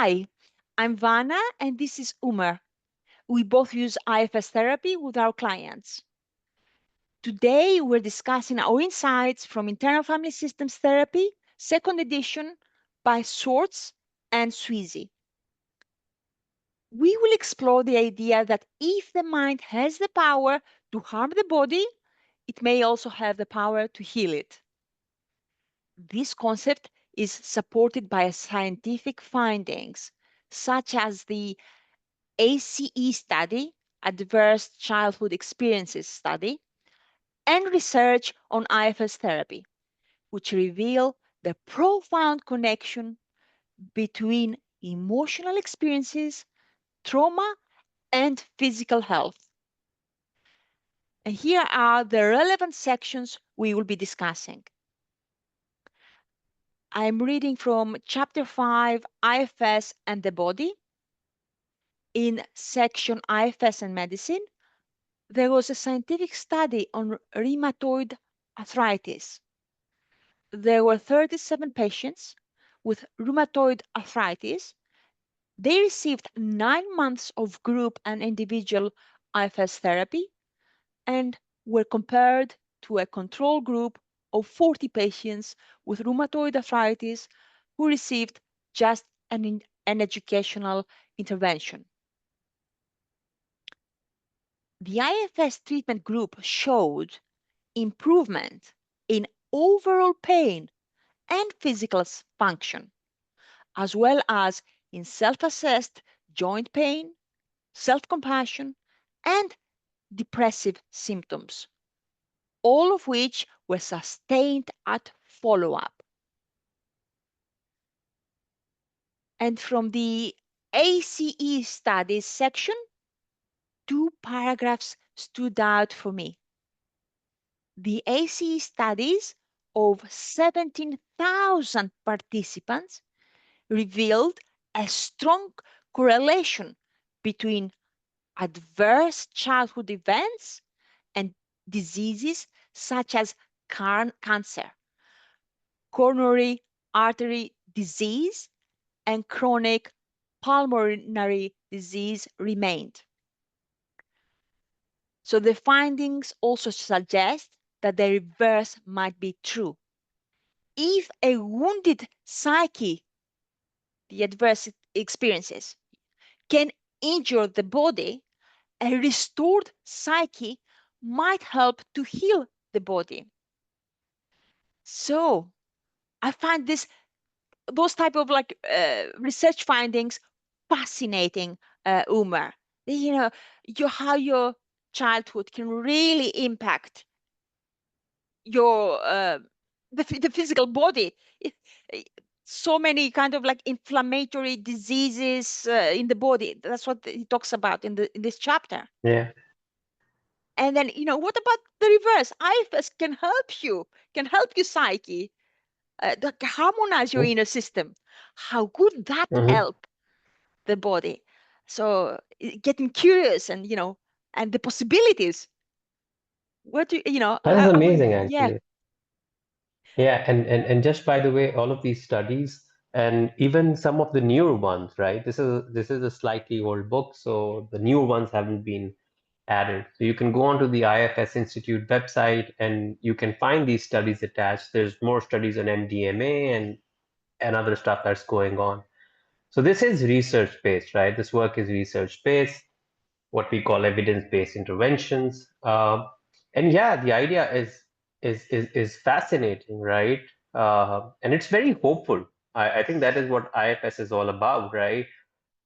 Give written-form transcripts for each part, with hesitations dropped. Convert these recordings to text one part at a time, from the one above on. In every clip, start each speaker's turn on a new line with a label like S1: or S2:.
S1: Hi, I'm Vana and this is Umer. We both use IFS therapy with our clients. Today, we're discussing our insights from Internal Family Systems Therapy, second edition by Swartz and Sweezy. We will explore the idea that if the mind has the power to harm the body, it may also have the power to heal it. This concept is supported by scientific findings, such as the ACE study, Adverse Childhood Experiences study, and research on IFS therapy, which reveal the profound connection between emotional experiences, trauma, and physical health. And here are the relevant sections we will be discussing. I'm reading from Chapter 5, IFS and the Body. In section IFS and Medicine, there was a scientific study on rheumatoid arthritis. There were 37 patients with rheumatoid arthritis. They received 9 months of group and individual IFS therapy and were compared to a control group of 40 patients with rheumatoid arthritis who received just an educational intervention. The IFS treatment group showed improvement in overall pain and physical function, as well as in self-assessed joint pain, self-compassion, and depressive symptoms, all of which were sustained at follow-up. And from the ACE studies section, 2 paragraphs stood out for me. The ACE studies of 17,000 participants revealed a strong correlation between adverse childhood events and diseases such as cancer, coronary artery disease, and chronic pulmonary disease remained. So the findings also suggest that the reverse might be true. If a wounded psyche, the adverse experiences, can injure the body, a restored psyche might help to heal the body. So I find those type of research findings fascinating, Umer. How your childhood can really impact your the physical body. So many kind of like inflammatory diseases in the body. That's what he talks about in this chapter.
S2: Yeah.
S1: And then, what about the reverse? IFS can help you psyche, harmonize your
S2: Mm-hmm.
S1: inner system. How could that help the body? So getting curious and the possibilities. What do
S2: That is
S1: I would,
S2: amazing,
S1: yeah.
S2: actually. Yeah, and just by the way, all of these studies and even some of the newer ones, right? This is a slightly old book, so the newer ones haven't been added. So you can go onto the IFS Institute website and you can find these studies attached. There's more studies on MDMA and other stuff that's going on. So this is research based, right? This work is research based, what we call evidence based interventions. And yeah, the idea is fascinating, right? And it's very hopeful. I think that is what IFS is all about, right?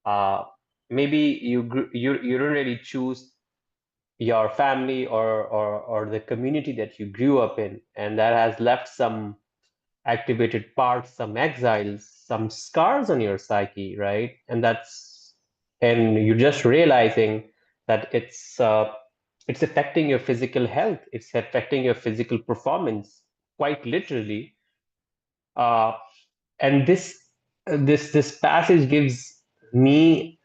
S2: Uh, Maybe you don't really choose your family or the community that you grew up in, and that has left some activated parts, some exiles, some scars on your psyche, right? And you're just realizing that it's affecting your physical health, it's affecting your physical performance, quite literally. Uh, and this passage gives me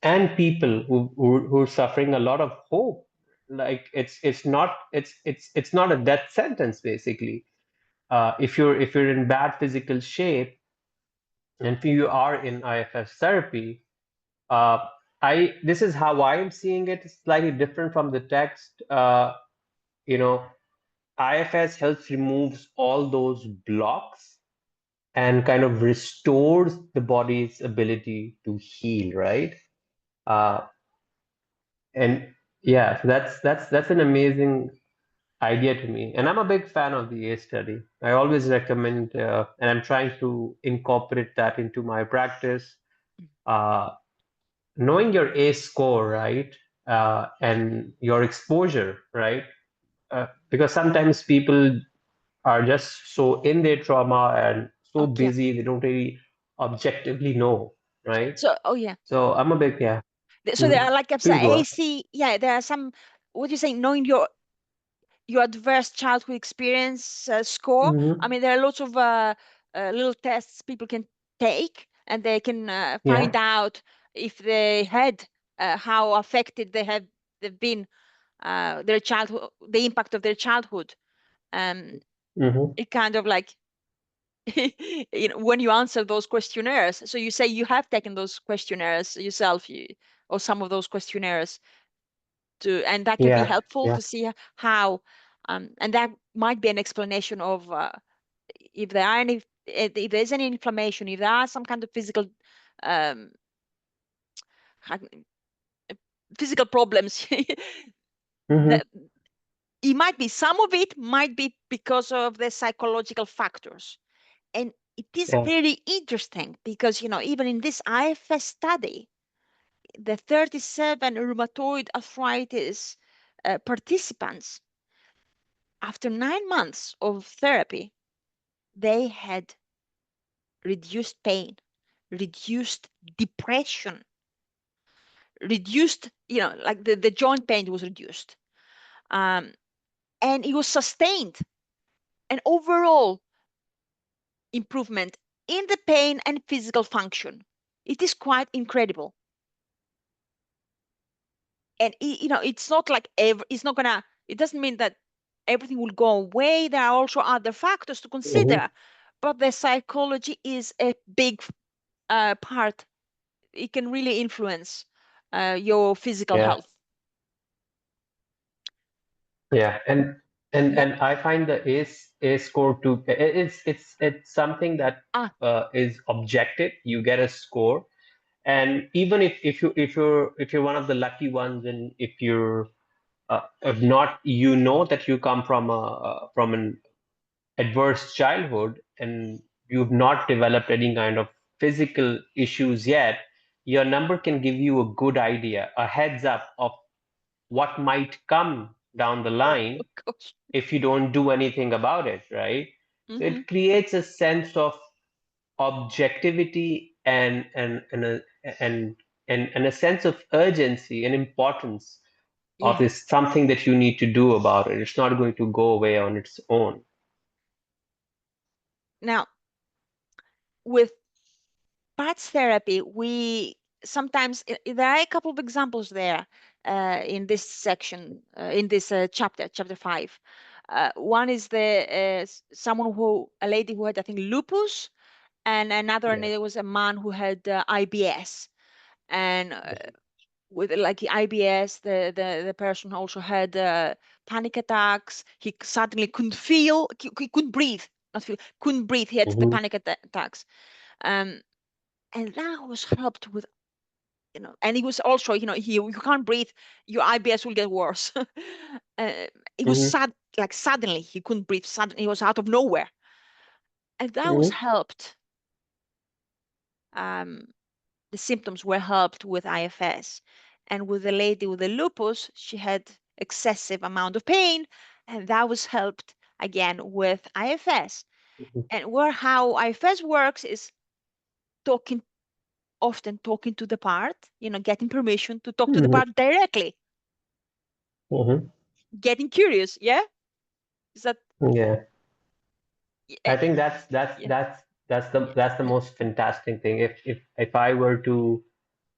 S2: and people who are suffering a lot of hope. Like it's not a death sentence, basically. If you're in bad physical shape, And if you are in IFS therapy, uh, I this is how I'm seeing it. It's slightly different from the text. You know, IFS helps removes all those blocks and kind of restores the body's ability to heal, right? Uh, and yeah, so that's an amazing idea to me. And I'm a big fan of the ACE study. I always recommend, and I'm trying to incorporate that into my practice. Uh, Knowing your ACE score, right, and your exposure, right? Because sometimes people are just so in their trauma and so
S1: Okay.
S2: busy, they don't really objectively know, right?
S1: So, oh yeah.
S2: So I'm a big, yeah.
S1: So there
S2: Mhm.
S1: are like
S2: Please go ahead.
S1: AC. Yeah, there are some. What do you say? Knowing your adverse childhood experience score. I
S2: Hmm.
S1: mean, there are lots of little tests people can take, and they can
S2: Yeah.
S1: find out if they had how affected they've been their childhood, the impact of their childhood. Um,
S2: Hmm.
S1: it kind of like when you answer those questionnaires. So you say you have taken those questionnaires yourself, or some of those questionnaires and that can be
S2: Yeah.
S1: helpful
S2: Yeah.
S1: to see how, and that might be an explanation of if there are any, if there's any inflammation, if there are some kind of um, ha- physical problems,
S2: Hmm.
S1: that it might be, some of it might be because of the psychological factors. And it is
S2: Yeah.
S1: very interesting because, even in this IFS study, the 37 rheumatoid arthritis participants, after 9 months of therapy, they had reduced pain, reduced depression, reduced, like the joint pain was reduced. Um, and it was sustained, an overall improvement in the pain and physical function. It is quite incredible. And it's not like it's not gonna, it doesn't mean that everything will go away. There are also other factors to
S2: Hmm.
S1: consider, but the psychology is a big part. It can really influence your physical
S2: Yeah.
S1: health.
S2: Yeah. And
S1: Yeah.
S2: and I find the ACE score to it's something that
S1: Ah,
S2: is objective. You get a score, and even if you're one of the lucky ones, and if not, you know that you come from an adverse childhood and you've not developed any kind of physical issues yet, your number can give you a good idea, a heads up of what might come down the line
S1: of course.
S2: if you don't do anything about it, right? So
S1: Hmm.
S2: it creates a sense of objectivity and a sense of urgency and importance of
S1: Yeah.
S2: this something that you need to do about it. It's not going to go away on its own.
S1: Now, with parts therapy, we sometimes there are a couple of examples there in this section, in this chapter 5. One is someone a lady who had, I think, lupus, and another, and
S2: Yeah.
S1: it was a man who had IBS. And with like the IBS, the person also had panic attacks. He suddenly couldn't feel, he couldn't breathe, not feel, couldn't breathe. He had the
S2: Hmm.
S1: panic attacks. Um, and that was helped with, and he was also, you can't breathe, your IBS will get worse. It was
S2: Hmm.
S1: sad, like suddenly he couldn't breathe, suddenly he was out of nowhere. And that was
S2: Hmm.
S1: helped. Um, the symptoms were helped with IFS. And with the lady with the lupus, she had excessive amount of pain, and that was helped again with IFS. And where how IFS works is talking, often talking to the part, getting permission to talk to the
S2: Hmm.
S1: part directly,
S2: Hmm.
S1: getting curious. Yeah, is that
S2: Yeah.
S1: uh,
S2: I think
S1: yeah,
S2: that's the most fantastic thing.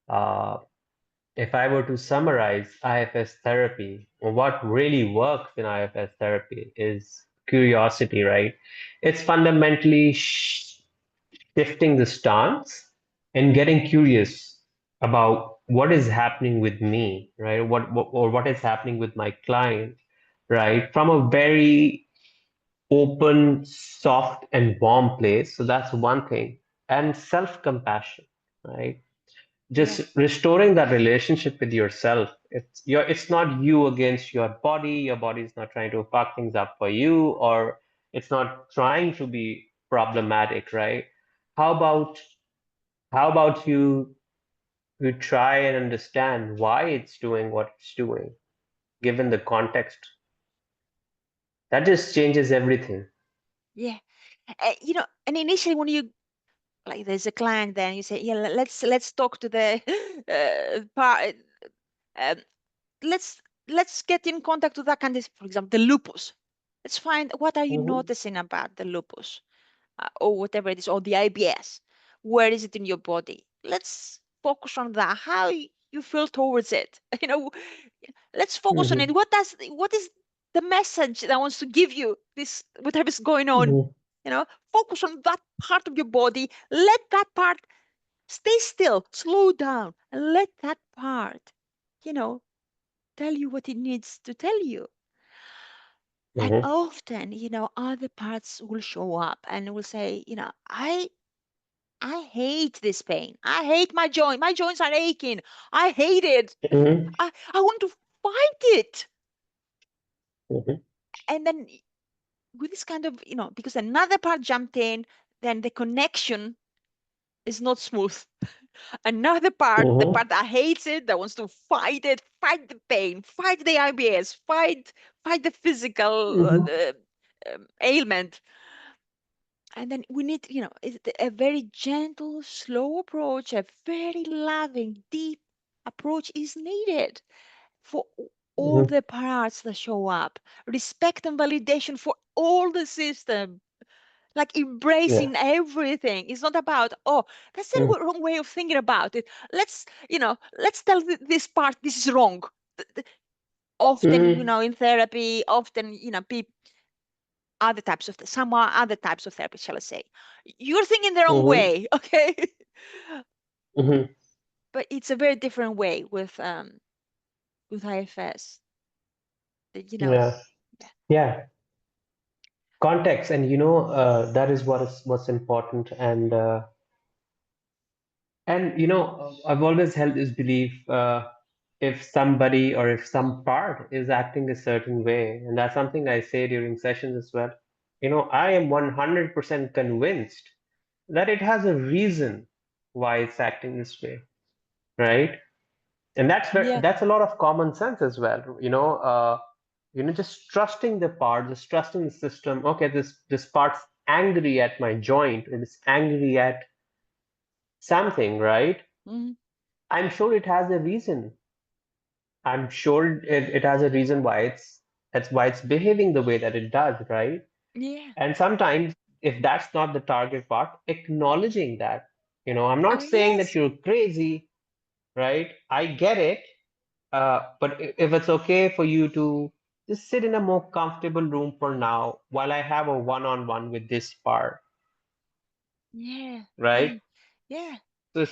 S2: Uh, if I were to summarize IFS therapy, what really works in IFS therapy is curiosity, right? It's fundamentally shifting the stance and getting curious about what is happening with me, right? What is happening with my client, right? From a very open, soft, and warm place. So that's one thing. And self-compassion, right?
S1: Yeah.
S2: Just restoring that relationship with yourself. It's not you against your body. Your body is not trying to fuck things up for you, or it's not trying to be problematic, right? How about how about you try and understand why it's doing what it's doing, given the context. That just changes everything.
S1: Yeah. And initially when you like there's a client, then you say, yeah, let's talk to the part. Um, let's get in contact with that kind of, for example, the lupus. Let's find what are you
S2: Hmm.
S1: noticing about the lupus, or whatever it is, or the IBS. Where is it in your body? Let's focus on that. How you feel towards it. Let's focus on
S2: Hmm.
S1: it. What is the message that wants to give you this, whatever is going on?
S2: Hmm.
S1: Focus on that part of your body. Let that part stay still, slow down, and let that part, you know, tell you what it needs to tell you. And
S2: Hmm.
S1: often, other parts will show up and will say, I hate this pain. I hate my joint. My joints are aching. I hate it.
S2: Hmm.
S1: I want to fight it.
S2: Hmm.
S1: And then with this kind of, because another part jumped in, then the connection is not smooth. Another part, the
S2: Hmm.
S1: part that hates it, that wants to fight it, fight the pain, fight the IBS, fight the physical
S2: Hmm.
S1: ailment. And then we need, a very gentle, slow approach, a very loving, deep approach is needed for all
S2: Hmm.
S1: the parts that show up. Respect and validation for all the system, like
S2: Yeah.
S1: embracing everything. It's not about, oh, that's the wrong way of thinking about it. Let's tell this part this is wrong. Often,
S2: Mm-hmm.
S1: in therapy, often, people, other types of some are other types of therapy, shall I say. You're thinking the wrong
S2: Mm-hmm.
S1: way, okay?
S2: Mm-hmm.
S1: But it's a very different way with IFS. You know,
S2: Yeah. Yeah. Context, and that is what's important. And I've always held this belief, if somebody or if some part is acting a certain way, and that's something I say during sessions as well. I am 100% convinced that it has a reason why it's acting this way, right? And
S1: yeah,
S2: that's a lot of common sense as well. Just trusting the part, just trusting the system. Okay, this part's angry at my joint, and it's angry at something, right?
S1: mhm,
S2: I'm sure it has a reason. I'm sure it has a reason why that's why it's behaving the way that it does, right?
S1: yeah,
S2: And sometimes, if that's not the target part, acknowledging that. I'm
S1: oh
S2: not saying that
S1: yes,
S2: you're crazy, right? I get it. But if it's okay for you to just sit in a more comfortable room for now while I have a one-on-one with this part,
S1: yeah,
S2: right?
S1: yeah.
S2: So,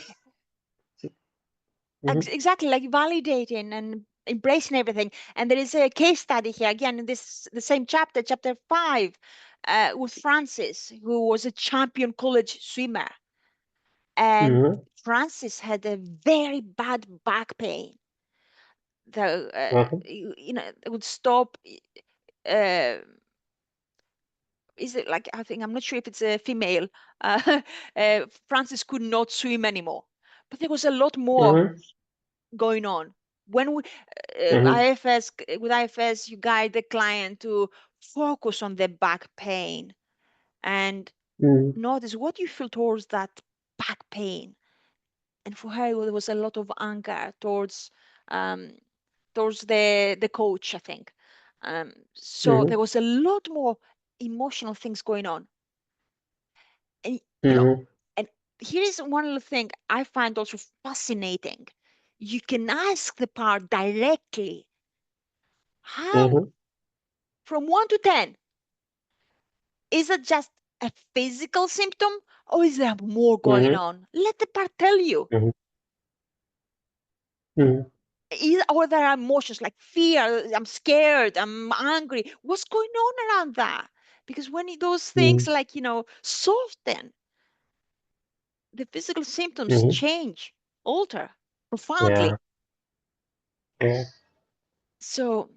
S2: mm-hmm.
S1: Exactly, like validating and embracing everything. And there is a case study here again in this the same chapter, chapter 5, with Francis, who was a champion college swimmer. And
S2: Mm-hmm.
S1: Francis had a very bad back pain. The
S2: Mm-hmm.
S1: it would stop. Uh, is it like, I think, I'm not sure if it's a female. Francis could not swim anymore, but there was a lot more
S2: Mm-hmm.
S1: going on. When we
S2: Mm-hmm.
S1: IFS with IFS, you guide the client to focus on the back pain and
S2: Mm-hmm.
S1: notice what you feel towards that back pain. And for her, there was a lot of anger um, towards the coach, I think. So
S2: Mm-hmm.
S1: there was a lot more emotional things going on. And
S2: Mm-hmm.
S1: and here is one little thing I find also fascinating. You can ask the part directly, how,
S2: Mm-hmm.
S1: from 1 to 10, is it just a physical symptom? or is there more going
S2: Mm-hmm.
S1: on? Let the part tell you.
S2: Mm-hmm. Mm-hmm.
S1: Or there are emotions like fear, I'm scared, I'm angry. What's going on around that? Because when those things like, soften, the physical symptoms
S2: Mm-hmm.
S1: change, alter
S2: Yeah.
S1: profoundly.
S2: Yeah.
S1: So,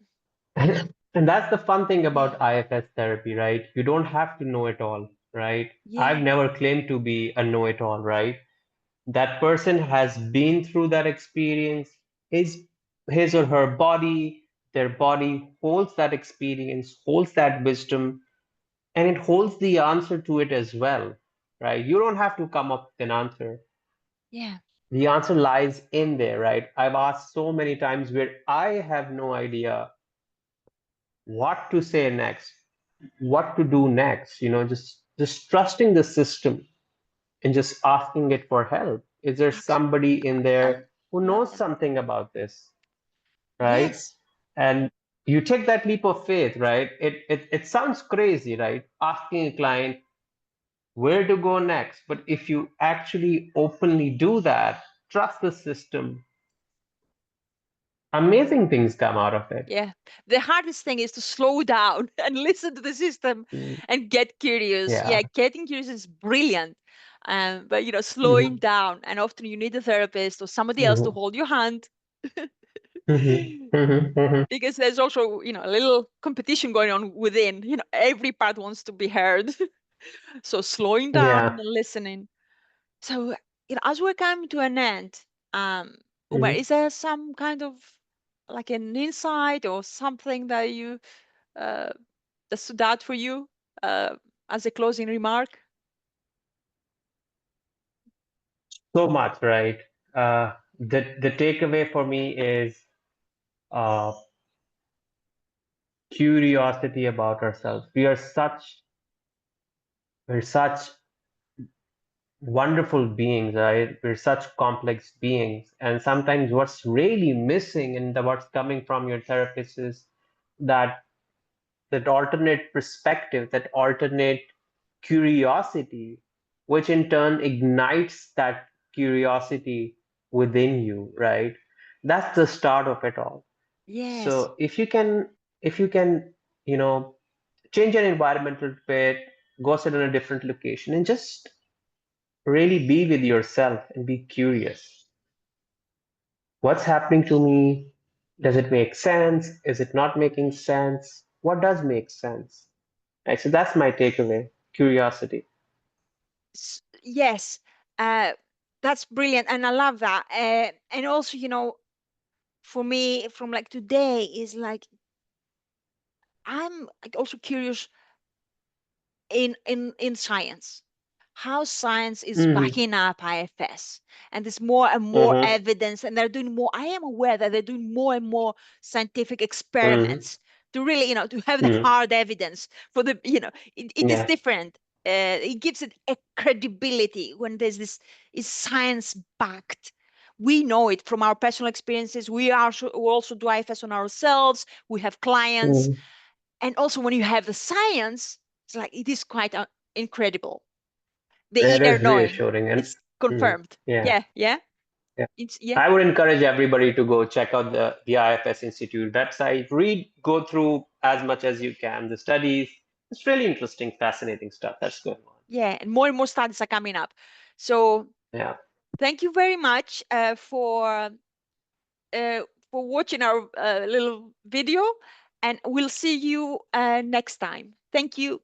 S2: And that's the fun thing
S1: yeah,
S2: about IFS therapy, right? You don't have to know it all, right? I've
S1: yeah,
S2: never claimed to be a know-it-all, right? That person has been through that experience. His or her body, their body holds that experience, holds that wisdom, and it holds the answer to it as well, right? You don't have to come up with an answer.
S1: yeah,
S2: The answer lies in there, right? I've asked so many times where I have no idea what to say next, what to do next, just trusting the system and just asking it for help. Is there somebody in there who
S1: love
S2: knows
S1: that.
S2: something about this, right?
S1: Yes,
S2: And you take that leap of faith, right? It sounds crazy, right? Asking a client where to go next. But if you actually openly do that, trust the system, amazing things come out of it.
S1: yeah. The hardest thing is to slow down and listen to the system
S2: Mm,
S1: and get curious.
S2: yeah.
S1: Yeah, getting curious is brilliant. But slowing
S2: Mhm,
S1: down, and often you need a therapist or somebody else to
S2: mhm,
S1: hold your hand.
S2: mhm, mhm, mhm.
S1: Because there's also, a little competition going on within. Every part wants to be heard. So slowing down
S2: Yeah.
S1: and listening. So, as we're coming to an end, um, Umer,
S2: Mhm.
S1: is there some kind of like an insight or something that uh, that stood out for you uh, as a closing remark?
S2: So much, right? The takeaway for me is uh, curiosity about ourselves. We're such wonderful beings, right? We're such complex beings, and sometimes what's really missing and what's coming from your therapist is that that alternate perspective, that alternate curiosity, which in turn ignites that curiosity within you, right? That's the start of it all.
S1: Yes.
S2: So if you can, you know, change your environment a little bit, go sit in a different location and just really be with yourself and be curious. What's happening to me? Does it make sense? Is it not making sense? What does make sense? Right, so that's my takeaway. Curiosity.
S1: Yes. Uh, that's brilliant, and I love that. And also, for me, from like today, is like I'm like also curious in science, how science is
S2: Mm-hmm.
S1: backing up IFS, and there's more and more
S2: Mm-hmm.
S1: evidence, and they're doing more. I am aware that they're doing more and more scientific
S2: Mm-hmm.
S1: experiments to really, to have the
S2: Mm-hmm.
S1: hard evidence for the, it is
S2: Yeah.
S1: different. It gives it a credibility when there's this is science backed. We know it from our personal experiences. We also do IFS on ourselves. We have clients,
S2: Mm-hmm.
S1: and also when you have the science, it's like it is quite incredible, the
S2: It
S1: inner
S2: is
S1: knowing.
S2: reassuring, and
S1: It's
S2: mhm,
S1: confirmed.
S2: yeah,
S1: Yeah, yeah.
S2: yeah.
S1: It's yeah,
S2: I would encourage everybody to go check out the IFS Institute website. Go through as much as you can the studies. It's really interesting, fascinating stuff that's going on.
S1: yeah. And more studies are coming up. So
S2: Yeah.
S1: thank you very much uh, for watching our little video, and we'll see you next time. Thank you.